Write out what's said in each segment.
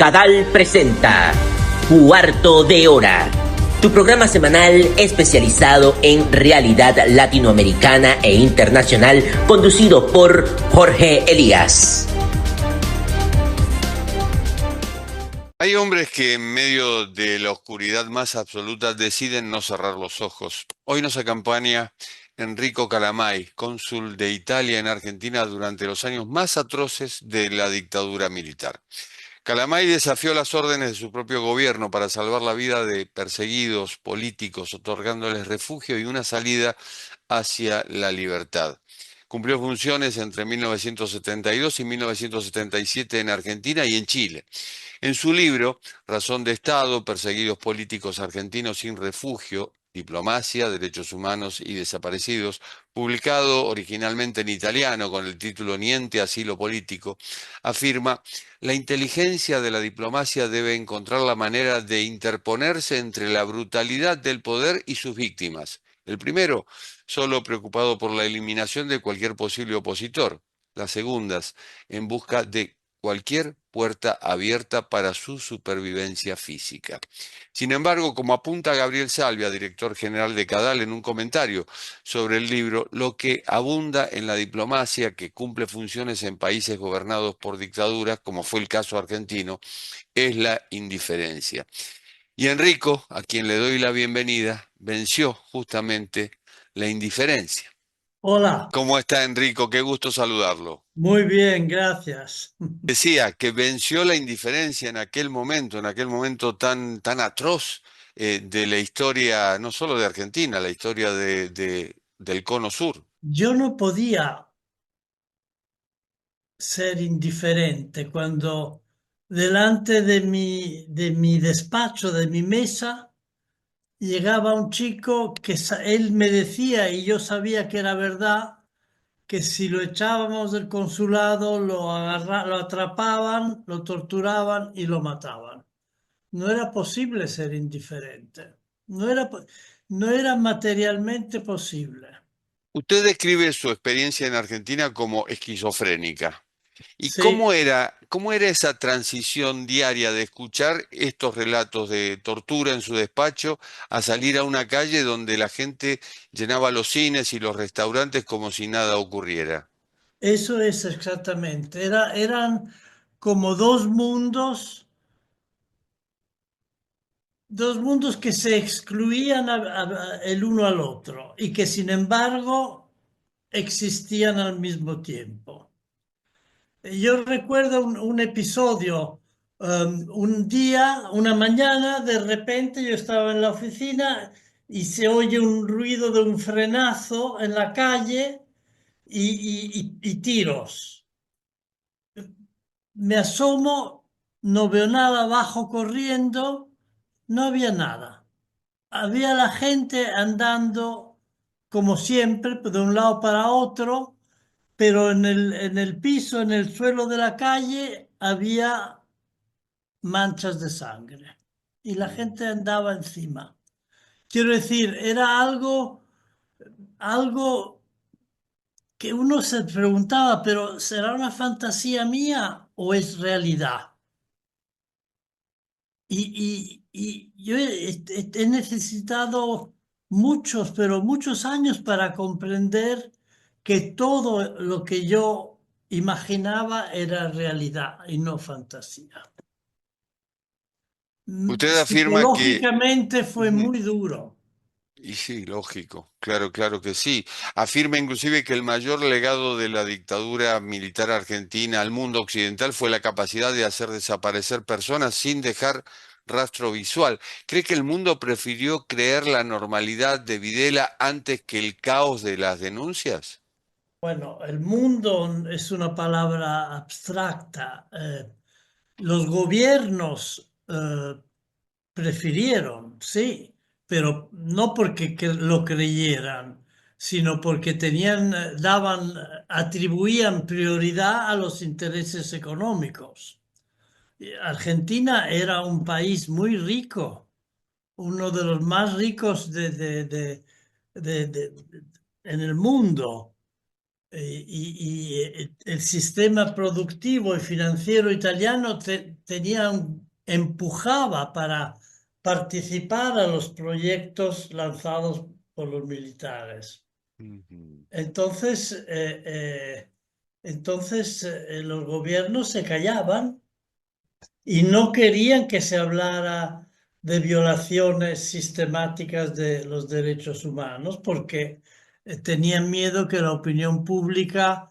Cadal presenta Cuarto de Hora, tu programa semanal especializado en realidad latinoamericana e internacional, conducido por Jorge Elías. Hay hombres que en medio de la oscuridad más absoluta deciden no cerrar los ojos. Hoy nos acompaña Enrico Calamai, cónsul de Italia en Argentina durante los años más atroces de la dictadura militar. Calamai desafió las órdenes de su propio gobierno para salvar la vida de perseguidos políticos, otorgándoles refugio y una salida hacia la libertad. Cumplió funciones entre 1972 y 1977 en Argentina y en Chile. En su libro, Razón de Estado, Perseguidos políticos argentinos sin refugio, Diplomacia, Derechos Humanos y Desaparecidos, publicado originalmente en italiano con el título Niente asilo político, afirma: la inteligencia de la diplomacia debe encontrar la manera de interponerse entre la brutalidad del poder y sus víctimas. El primero, solo preocupado por la eliminación de cualquier posible opositor. Las segundas, en busca de cualquier puerta abierta para su supervivencia física. Sin embargo, como apunta Gabriel Salvia, director general de Cadal, en un comentario sobre el libro, lo que abunda en la diplomacia que cumple funciones en países gobernados por dictaduras, como fue el caso argentino, es la indiferencia. Y Enrico, a quien le doy la bienvenida, venció justamente la indiferencia. Hola. ¿Cómo está, Enrico? Qué gusto saludarlo. Muy bien, gracias. Decía que venció la indiferencia en aquel momento tan atroz de la historia, no solo de Argentina, la historia del Cono Sur. Yo no podía ser indiferente cuando delante de mi despacho, de mi mesa, llegaba un chico que él me decía, y yo sabía que era verdad, que si lo echábamos del consulado, lo atrapaban, lo torturaban y lo mataban. No era posible ser indiferente. No era materialmente posible. Usted describe su experiencia en Argentina como esquizofrénica. ¿Y Sí, cómo era esa transición diaria de escuchar estos relatos de tortura en su despacho a salir a una calle donde la gente llenaba los cines y los restaurantes como si nada ocurriera? eso es exactamente. Eran como dos mundos que se excluían el uno al otro y que sin embargo existían al mismo tiempo. Yo recuerdo un episodio, un día, una mañana, de repente yo estaba en la oficina y se oye un ruido de un frenazo en la calle y tiros. Me asomo, no veo nada, bajo corriendo, no había nada. Había la gente andando como siempre, de un lado para otro, pero en el piso, en el suelo de la calle, había manchas de sangre y la gente andaba encima. Quiero decir, era algo que uno se preguntaba, pero ¿será una fantasía mía o es realidad? Y yo he necesitado muchos, pero muchos años para comprender que todo lo que yo imaginaba era realidad y no fantasía. Usted afirma que... Psicológicamente fue Ujú. muy duro. Y sí, lógico, claro que sí. Afirma inclusive que el mayor legado de la dictadura militar argentina al mundo occidental fue la capacidad de hacer desaparecer personas sin dejar rastro visual. ¿Cree que el mundo prefirió creer la normalidad de Videla antes que el caos de las denuncias? Bueno, el mundo es una palabra abstracta. Los gobiernos prefirieron, sí, pero no porque lo creyeran, sino porque atribuían prioridad a los intereses económicos. Argentina era un país muy rico, uno de los más ricos en el mundo. El sistema productivo y financiero italiano empujaba para participar a los proyectos lanzados por los militares. Ujú. Entonces, los gobiernos se callaban y no querían que se hablara de violaciones sistemáticas de los derechos humanos porque tenían miedo que la opinión pública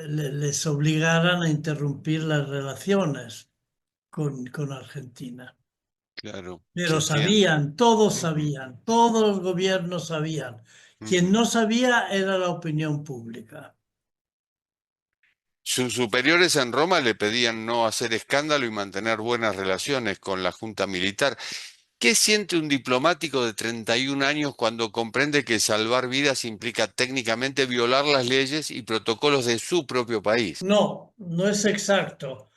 les obligaran a interrumpir las relaciones con Argentina. Claro, se Pero entiende. Ujú, sabían, todos los gobiernos sabían. Quien ujú. no sabía era la opinión pública. Sus superiores en Roma le pedían no hacer escándalo y mantener buenas relaciones con la junta militar. ¿Qué siente un diplomático de 31 años cuando comprende que salvar vidas implica técnicamente violar las leyes y protocolos de su propio país? No, no es exacto.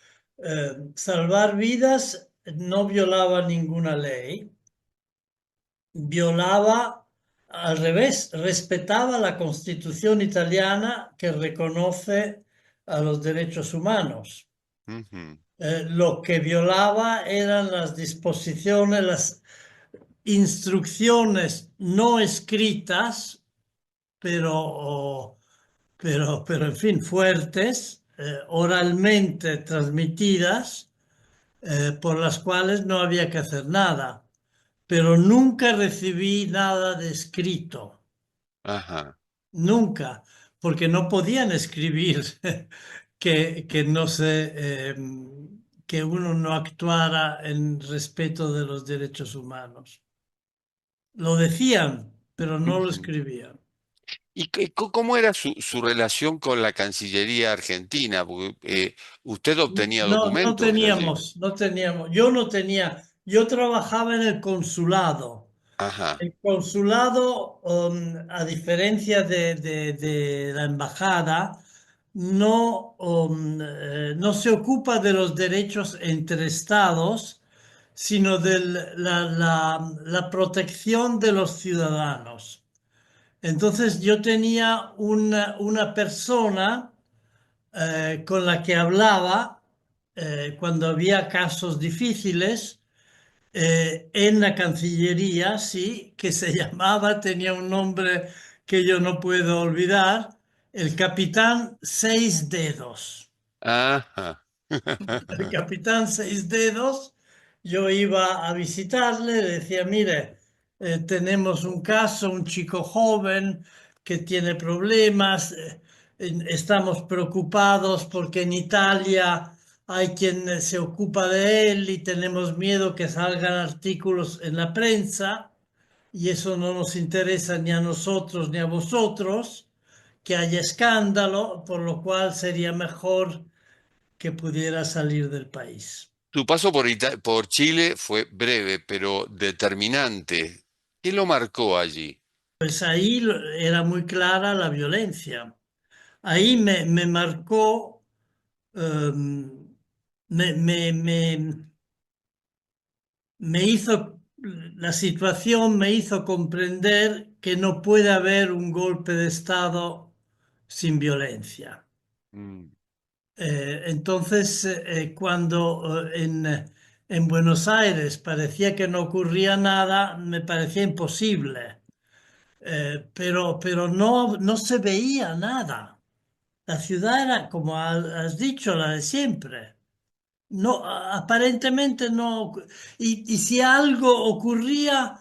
Salvar vidas no violaba ninguna ley, violaba al revés, respetaba la Constitución italiana que reconoce a los derechos humanos. Ujú. Lo que violaba eran las disposiciones, las instrucciones no escritas, pero, pero en fin, fuertes, oralmente transmitidas, por las cuales no había que hacer nada. Pero nunca recibí nada de escrito, Ajá. nunca, porque no podían escribir que no se, que uno no actuara en respeto de los derechos humanos. Lo decían, pero no lo Ujú. escribían. ¿Y cómo era su relación con la Cancillería argentina? Porque, usted obtenía No, documentos de allí. no teníamos, yo no tenía, yo trabajaba en el consulado. Ajá. El consulado, a diferencia de la embajada, no se ocupa de los derechos entre estados, sino de la protección de los ciudadanos. Entonces yo tenía una persona con la que hablaba cuando había casos difíciles en la Cancillería, sí, que se llamaba, tenía un nombre que yo no puedo olvidar, el capitán Seis Dedos. Ajá. El capitán Seis Dedos, yo iba a visitarle, le decía, mire, tenemos un caso, un chico joven que tiene problemas, estamos preocupados porque en Italia hay quien se ocupa de él y tenemos miedo que salgan artículos en la prensa y eso no nos interesa ni a nosotros ni a vosotros, que haya escándalo, por lo cual sería mejor que pudiera salir del país. Su paso por Chile fue breve, pero determinante. ¿Qué lo marcó allí? Pues ahí era muy clara la violencia. Ahí me marcó, em, me, me, me, me hizo, la situación me hizo comprender que no puede haber un golpe de Estado sin violencia. Mm. Entonces, cuando en Buenos Aires parecía que no ocurría nada, me parecía imposible. Pero no se veía nada. La ciudad era, como has dicho, la de siempre. No, aparentemente no. Y si algo ocurría,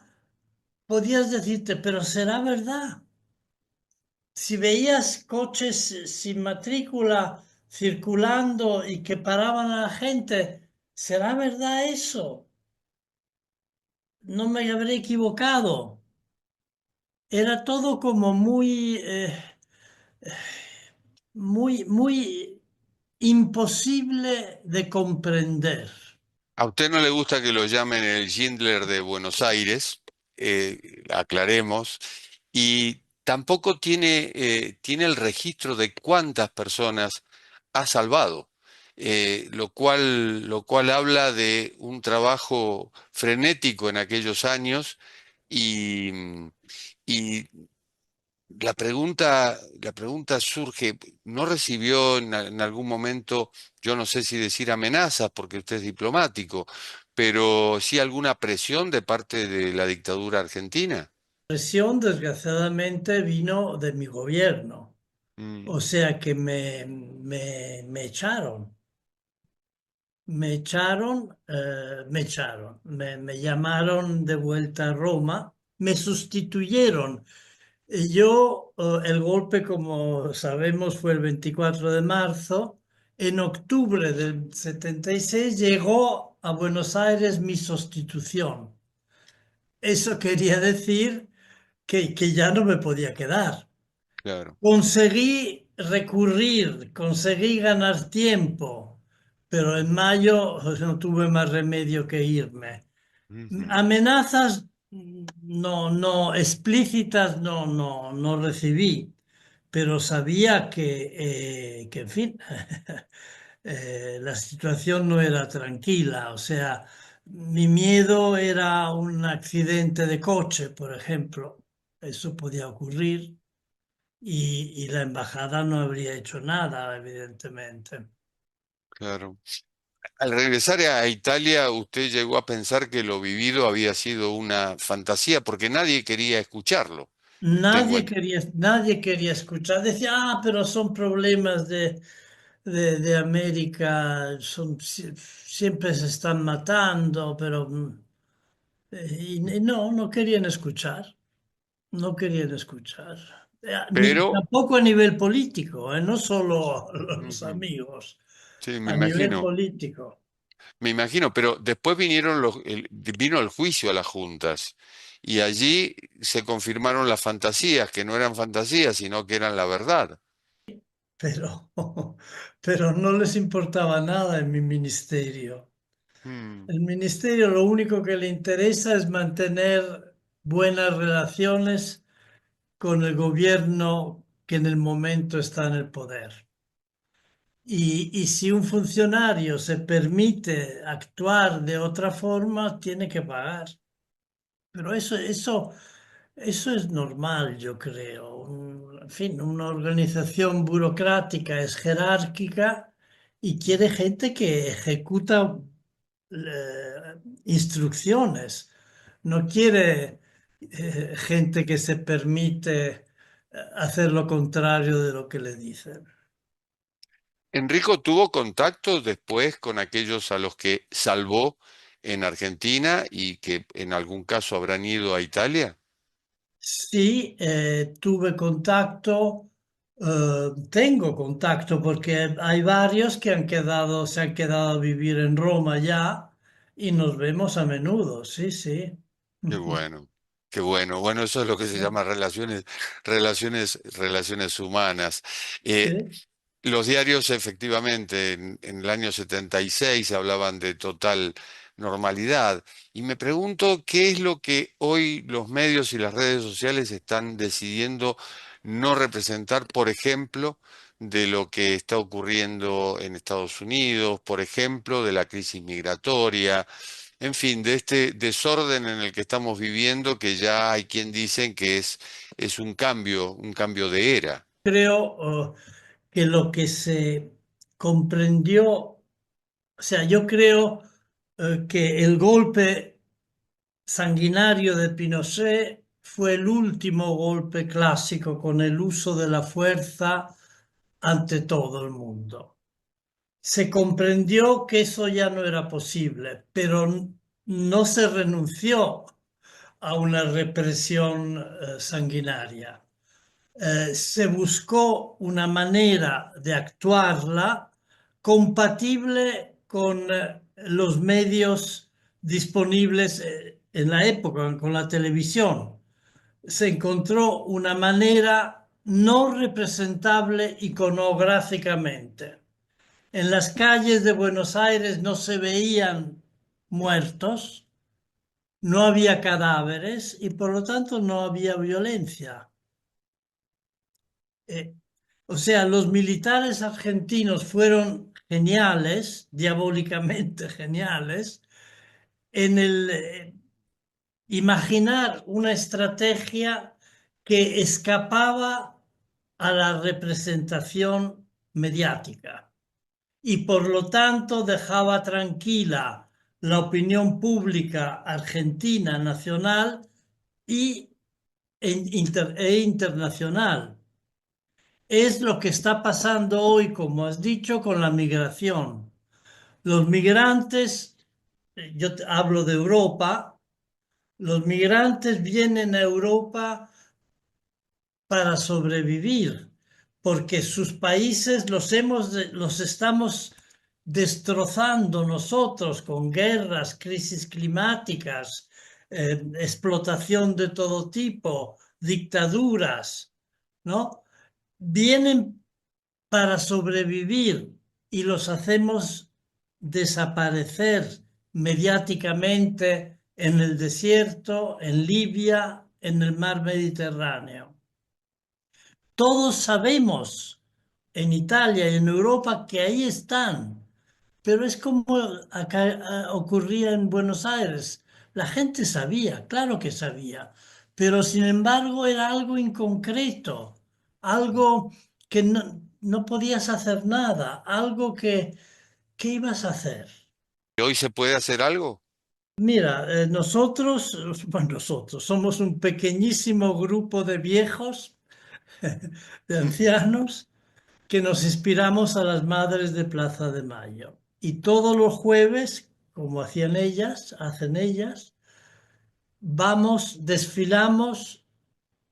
podías decirte, pero será verdad. Si veías coches sin matrícula circulando y que paraban a la gente, ¿será verdad eso? No me habré equivocado. Era todo como muy imposible de comprender. A usted no le gusta que lo llamen el Schindler de Buenos Aires, aclaremos, y tampoco tiene el registro de cuántas personas ha salvado, lo cual habla de un trabajo frenético en aquellos años y, y la pregunta surge, ¿no recibió en algún momento, yo no sé si decir amenazas, porque usted es diplomático, pero sí alguna presión de parte de la dictadura argentina? Presión, desgraciadamente, vino de mi gobierno. Mm, O sea que me echaron. Me llamaron de vuelta a Roma, me sustituyeron. El golpe, como sabemos, fue el 24 de marzo. En octubre del 76 llegó a Buenos Aires mi sustitución. Eso quería decir que ya no me podía quedar. claro. Conseguí recurrir, conseguí ganar tiempo, pero en mayo pues, no tuve más remedio que irme. Ujú, Amenazas no explícitas no recibí, pero sabía que en fin, la situación no era tranquila. O sea, mi miedo era un accidente de coche, por ejemplo. Eso podía ocurrir y la embajada no habría hecho nada, evidentemente. claro. Al regresar a Italia, usted llegó a pensar que lo vivido había sido una fantasía, porque nadie quería escucharlo. Tengo Nadie quería escuchar. Decía, pero son problemas de América, siempre se están matando, pero y no querían escuchar, no querían escuchar. Ni pero, tampoco a nivel político, no solo los ujú, amigos, sí, a nivel político. me imagino, pero después vino el juicio a las juntas y allí se confirmaron las fantasías, que no eran fantasías, sino que eran la verdad. Pero, pero no les importaba nada en mi ministerio. Mm, El ministerio lo único que le interesa es mantener buenas relaciones con el gobierno que en el momento está en el poder. Y si un funcionario se permite actuar de otra forma, tiene que pagar. Pero eso es normal, yo creo. En fin, una organización burocrática es jerárquica y quiere gente que ejecuta instrucciones. No quiere gente que se permite hacer lo contrario de lo que le dicen. Enrico tuvo contacto después con aquellos a los que salvó en Argentina y que en algún caso habrán ido a Italia. Sí, tuve contacto, tengo contacto porque hay varios que se han quedado a vivir en Roma ya y nos vemos a menudo, sí, sí. Qué bueno, qué bueno. Bueno, eso es lo que se llama relaciones humanas. Eh, Sí. los diarios, efectivamente, en el año 76 hablaban de total normalidad. Y me pregunto qué es lo que hoy los medios y las redes sociales están decidiendo no representar, por ejemplo, de lo que está ocurriendo en Estados Unidos, por ejemplo, de la crisis migratoria, en fin, de este desorden en el que estamos viviendo, que ya hay quien dicen que es un cambio de era. Creo, que lo que se comprendió, o sea, yo creo, que el golpe sanguinario de Pinochet fue el último golpe clásico con el uso de la fuerza ante todo el mundo. Se comprendió que eso ya no era posible, pero no se renunció a una represión sanguinaria. Se buscó una manera de actuarla compatible con los medios disponibles en la época, con la televisión. Se encontró una manera no representable iconográficamente. En las calles de Buenos Aires no se veían muertos, no había cadáveres y por lo tanto no había violencia. Eh, o sea, los militares argentinos fueron geniales, diabólicamente geniales, en el imaginar una estrategia que escapaba a la representación mediática y por lo tanto dejaba tranquila la opinión pública argentina nacional e internacional. Es lo que está pasando hoy, como has dicho, con la migración. Los migrantes, yo hablo de Europa, los migrantes vienen a Europa para sobrevivir, porque sus países los estamos destrozando nosotros con guerras, crisis climáticas, explotación de todo tipo, dictaduras, ¿no? Vienen para sobrevivir y los hacemos desaparecer mediáticamente en el desierto, en Libia, en el mar Mediterráneo. Todos sabemos en Italia y en Europa que ahí están, pero es como acá ocurría en Buenos Aires. La gente sabía, claro que sabía, pero sin embargo era algo inconcreto, algo que no podías hacer nada, algo que ¿qué ibas a hacer? ¿Hoy se puede hacer algo? Mira, nosotros somos un pequeñísimo grupo de viejos, de ancianos, que nos inspiramos a las madres de Plaza de Mayo. Y todos los jueves, como hacen ellas, desfilamos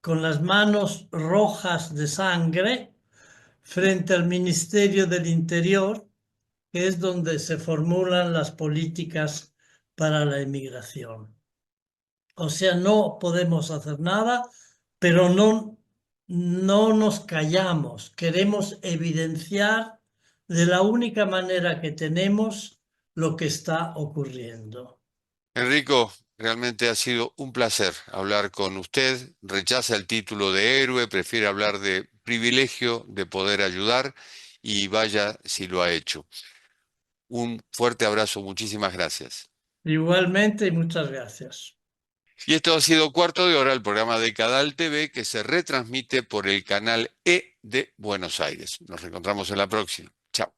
con las manos rojas de sangre frente al Ministerio del Interior, que es donde se formulan las políticas para la inmigración. O sea, no podemos hacer nada, pero no nos callamos. Queremos evidenciar de la única manera que tenemos lo que está ocurriendo. Enrico, realmente ha sido un placer hablar con usted. Rechaza el título de héroe, prefiere hablar de privilegio de poder ayudar y vaya si lo ha hecho. Un fuerte abrazo, muchísimas gracias. Igualmente y muchas gracias. Y esto ha sido Cuarto de Hora, el programa de Cadal TV que se retransmite por el canal E de Buenos Aires. Nos reencontramos en la próxima. Chao.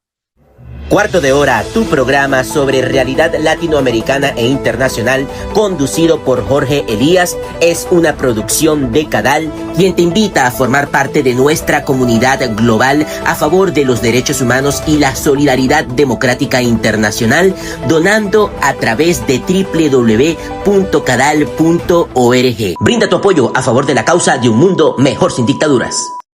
Cuarto de Hora, tu programa sobre realidad latinoamericana e internacional, conducido por Jorge Elías, es una producción de Cadal, quien te invita a formar parte de nuestra comunidad global a favor de los derechos humanos y la solidaridad democrática internacional, donando a través de www.cadal.org. Brinda tu apoyo a favor de la causa de un mundo mejor sin dictaduras.